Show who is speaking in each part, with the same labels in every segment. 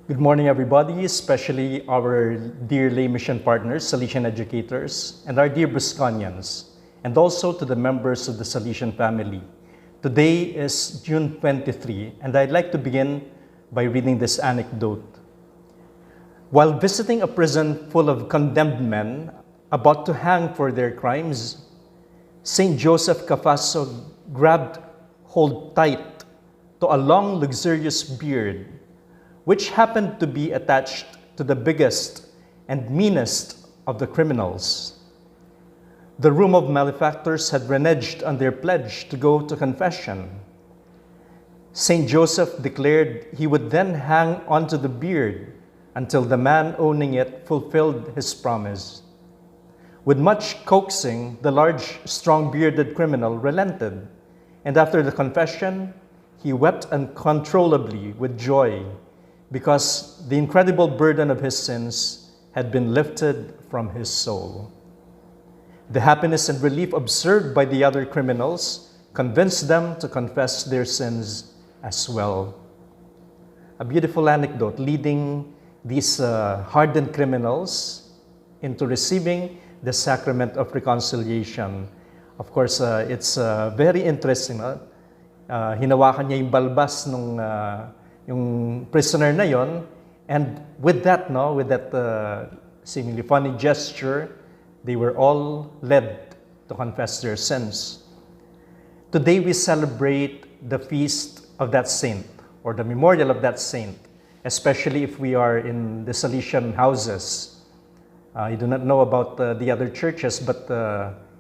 Speaker 1: Good morning, everybody, especially our dear lay mission partners, Salesian educators, and our dear Brusconians, and also to the members of the Salesian family. Today is June 23, and I'd like to begin by reading this anecdote. While visiting a prison full of condemned men about to hang for their crimes, St. Joseph Cafasso grabbed hold tight to a long, luxurious beard which happened to be attached to the biggest and meanest of the criminals. The room of malefactors had reneged on their pledge to go to confession. St. Joseph declared he would then hang onto the beard until the man owning it fulfilled his promise. With much coaxing, the large, strong-bearded criminal relented, and after the confession, he wept uncontrollably with joy, because the incredible burden of his sins had been lifted from his soul. The happiness and relief observed by the other criminals convinced them to confess their sins as well. A beautiful anecdote leading these hardened criminals into receiving the sacrament of reconciliation. Of course, it's very interesting. Hinawakan niya yung balbas nung yung prisoner na yon, and with that seemingly funny gesture, they were all led to confess their sins. Today we celebrate the feast of that saint, or the memorial of that saint, especially if we are in the Salesian houses. I do not know about the other churches, but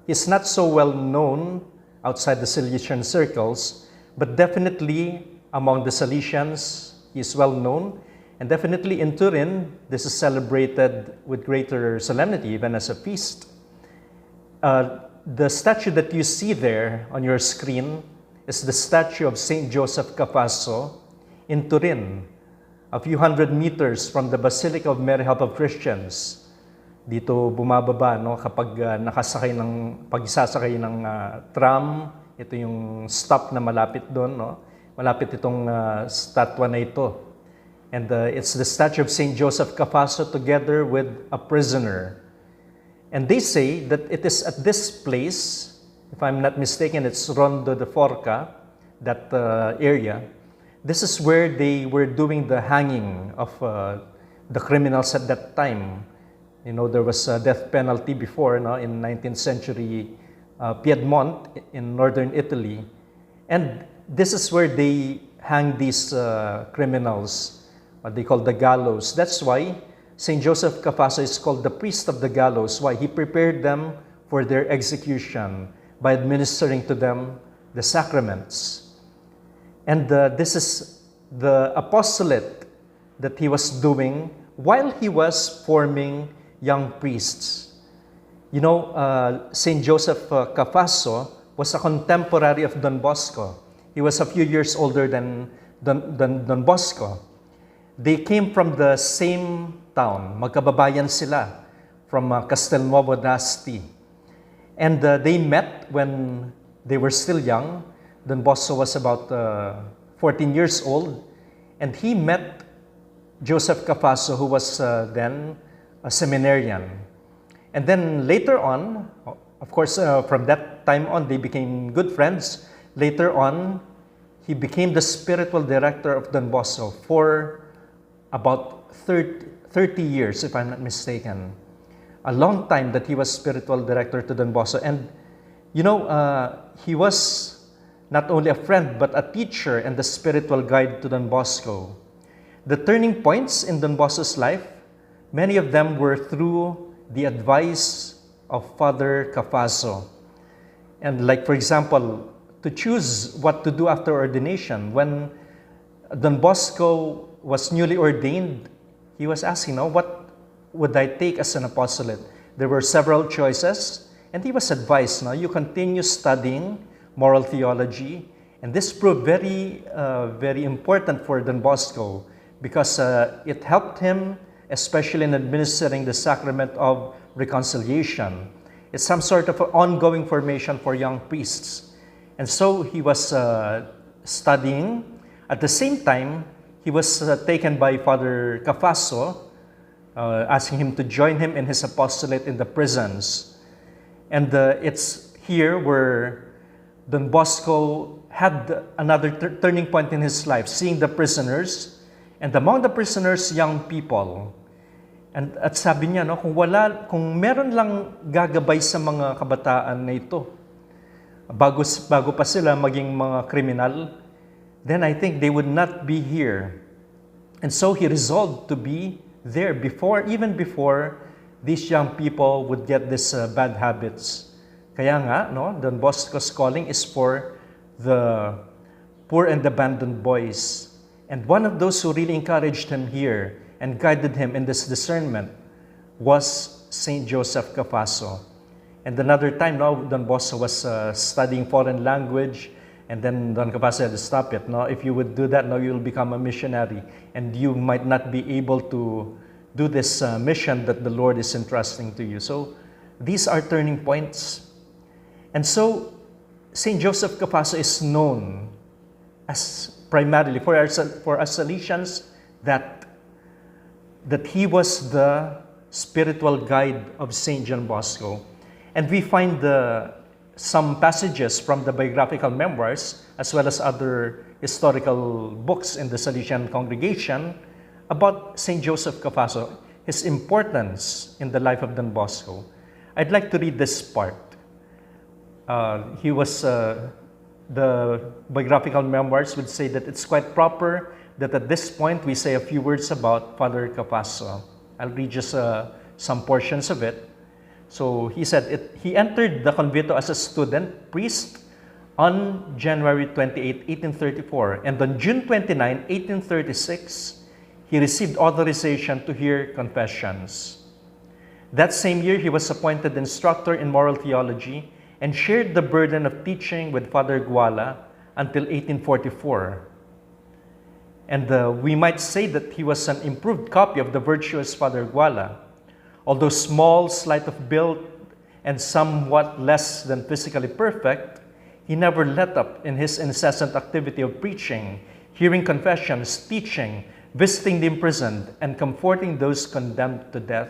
Speaker 1: he's not so well known outside the Salesian circles, but definitely among the Salesians, he is well known, and definitely in Turin, this is celebrated with greater solemnity, even as a feast. The statue that you see there on your screen is the statue of St. Joseph Cafasso in Turin, a few hundred meters from the Basilica of Mary Help of Christians. Dito bumababa kapag pagsasakay ng tram, ito yung stop na malapit doon, malapit itong statwa na ito. And it's the statue of St. Joseph Cafasso together with a prisoner. And they say that it is at this place, if I'm not mistaken, it's Rondo de Forca, that area. This is where they were doing the hanging of the criminals at that time. You know, there was a death penalty before, in 19th century Piedmont in northern Italy. And this is where they hang these criminals, what they call the gallows. That's why St. Joseph Cafasso is called the priest of the gallows. Why? He prepared them for their execution by administering to them the sacraments. And this is the apostolate that he was doing while he was forming young priests. You know, St. Joseph Cafasso was a contemporary of Don Bosco. He was a few years older than Don Bosco. They came from the same town. Magkababayan sila from Castelnuovo Dasti. And they met when they were still young. Don Bosco was about 14 years old. And he met Joseph Cafasso, who was then a seminarian. And then later on, of course, from that time on, they became good friends. Later on, he became the spiritual director of Don Bosco for about 30 years, if I'm not mistaken. A long time that he was spiritual director to Don Bosco. And, you know, he was not only a friend, but a teacher and the spiritual guide to Don Bosco. The turning points in Don Bosco's life, many of them were through the advice of Father Cafasso. And like, for example, to choose what to do after ordination. When Don Bosco was newly ordained, he was asking, what would I take as an apostolate? There were several choices, and he was advised, you continue studying moral theology. And this proved very, very important for Don Bosco because it helped him, especially in administering the sacrament of reconciliation. It's some sort of an ongoing formation for young priests. And so he was studying. At the same time, he was taken by Father Cafasso, asking him to join him in his apostolate in the prisons. And it's here where Don Bosco had another turning point in his life, seeing the prisoners, and among the prisoners, young people. And at sabi niya, no, kung meron lang gagabay sa mga kabataan na ito, bago pa sila maging mga kriminal, then I think they would not be here. And so he resolved to be there even before these young people would get these bad habits. Kaya nga, no, Don Bosco's calling is for the poor and abandoned boys. And one of those who really encouraged him here and guided him in this discernment was Saint Joseph Cafasso. And another time, no, Don Bosco was studying foreign language, and then Don Cafasso had to stop it. No, if you would do that, no, you'll become a missionary, and you might not be able to do this mission that the Lord is entrusting to you. So these are turning points. And so Saint Joseph Cafasso is known as primarily for us Salesians that he was the spiritual guide of Saint John Bosco. And we find some passages from the biographical memoirs as well as other historical books in the Salesian congregation about Saint Joseph Cafasso, his importance in the life of Don Bosco. I'd like to read this part. The biographical memoirs would say that it's quite proper that at this point we say a few words about Father Cafasso. I'll read just some portions of it. So he said, he entered the convento as a student priest on January 28, 1834, and on June 29, 1836, he received authorization to hear confessions. That same year, he was appointed instructor in moral theology and shared the burden of teaching with Father Guala until 1844. And we might say that he was an improved copy of the virtuous Father Guala. Although small, slight of build, and somewhat less than physically perfect, he never let up in his incessant activity of preaching, hearing confessions, teaching, visiting the imprisoned, and comforting those condemned to death.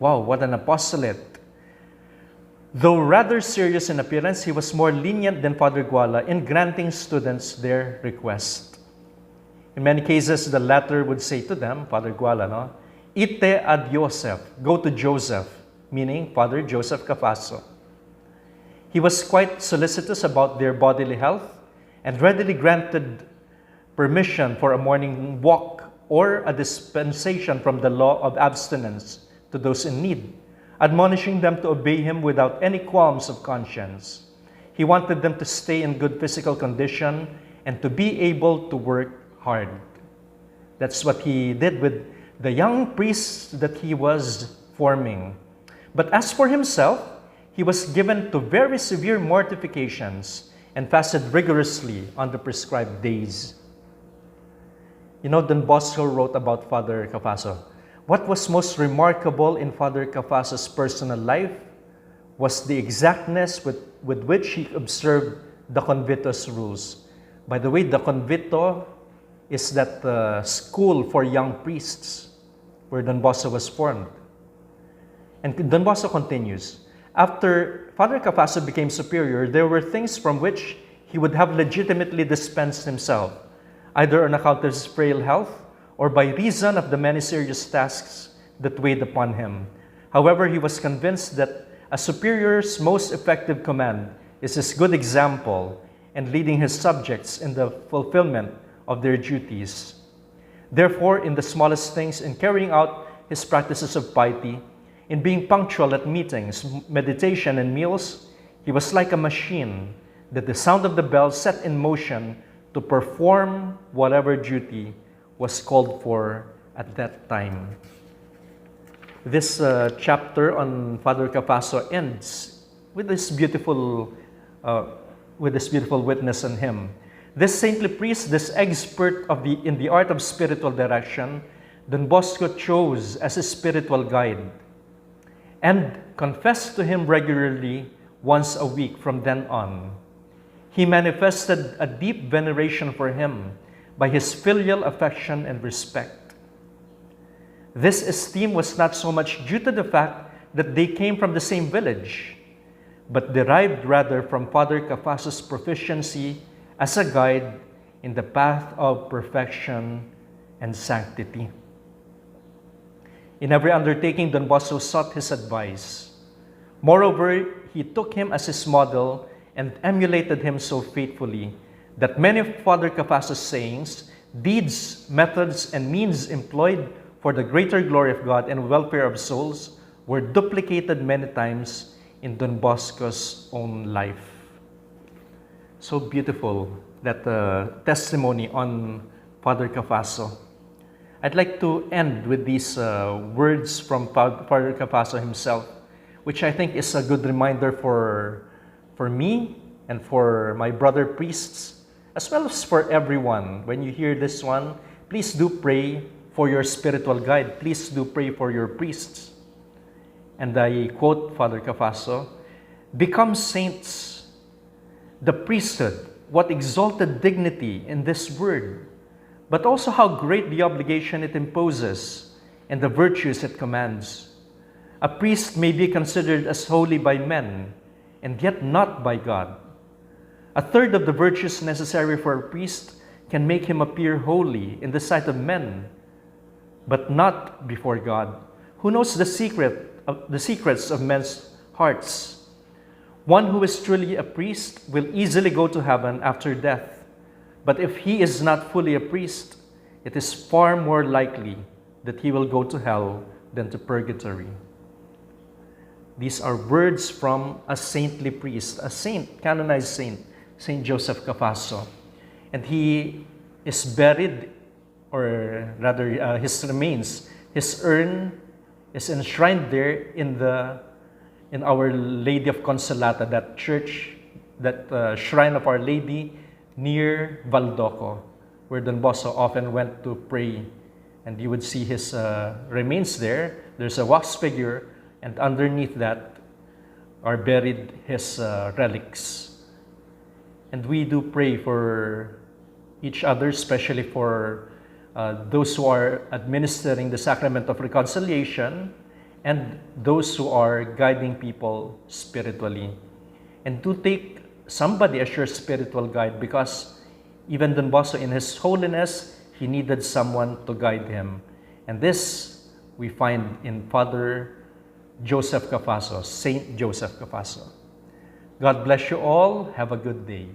Speaker 1: Wow, what an apostolate! Though rather serious in appearance, he was more lenient than Father Guala in granting students their request. In many cases, the latter would say to them, Father Guala, no, Ite ad Joseph, go to Joseph, meaning Father Joseph Cafasso. He was quite solicitous about their bodily health and readily granted permission for a morning walk or a dispensation from the law of abstinence to those in need, admonishing them to obey him without any qualms of conscience. He wanted them to stay in good physical condition and to be able to work hard. That's what he did with the young priests that he was forming. But as for himself, he was given to very severe mortifications and fasted rigorously on the prescribed days. You know, Don Bosco wrote about Father Cafasso. What was most remarkable in Father Cafasso's personal life was the exactness with which he observed the convito's rules. By the way, the convito is that school for young priests where Don Bosco was formed. And Don Bosco continues, after Father Cafasso became superior, there were things from which he would have legitimately dispensed himself, either on account of his frail health or by reason of the many serious tasks that weighed upon him. However, he was convinced that a superior's most effective command is his good example and leading his subjects in the fulfillment of their duties. Therefore, in the smallest things, in carrying out his practices of piety, in being punctual at meetings, meditation, and meals, he was like a machine that the sound of the bell set in motion to perform whatever duty was called for at that time. This chapter on Father Cafasso ends with this beautiful witness on him. This saintly priest, this expert in the art of spiritual direction, Don Bosco chose as his spiritual guide and confessed to him regularly once a week from then on. He manifested a deep veneration for him by his filial affection and respect. This esteem was not so much due to the fact that they came from the same village, but derived rather from Father Cafasso's proficiency as a guide in the path of perfection and sanctity. In every undertaking, Don Bosco sought his advice. Moreover, he took him as his model and emulated him so faithfully that many of Father Cafasso's sayings, deeds, methods, and means employed for the greater glory of God and welfare of souls were duplicated many times in Don Bosco's own life. So beautiful, that testimony on Father Cafasso. I'd like to end with these words from Father Cafasso himself, which I think is a good reminder for me and for my brother priests, as well as for everyone. When you hear this one, please do pray for your spiritual guide. Please do pray for your priests. And I quote Father Cafasso, "Become saints. The priesthood, what exalted dignity in this word, but also how great the obligation it imposes and the virtues it commands. A priest may be considered as holy by men, and yet not by God. A third of the virtues necessary for a priest can make him appear holy in the sight of men, but not before God, who knows the secrets of men's hearts. One who is truly a priest will easily go to heaven after death, but if he is not fully a priest, it is far more likely that he will go to hell than to purgatory." These are words from a saintly priest, a saint, canonized saint, Saint Joseph Cafasso. And he is buried, or rather his remains, his urn is enshrined there in Our Lady of Consolata, that church, that shrine of Our Lady near Valdoco, where Don Bosco often went to pray. And you would see his remains there. There's a wax figure, and underneath that are buried his relics. And we do pray for each other, especially for those who are administering the sacrament of reconciliation and those who are guiding people spiritually. And do take somebody as your spiritual guide, because even Don Bosco, in his holiness, he needed someone to guide him. And this we find in Father Joseph Cafasso, Saint Joseph Cafasso. God bless you all. Have a good day.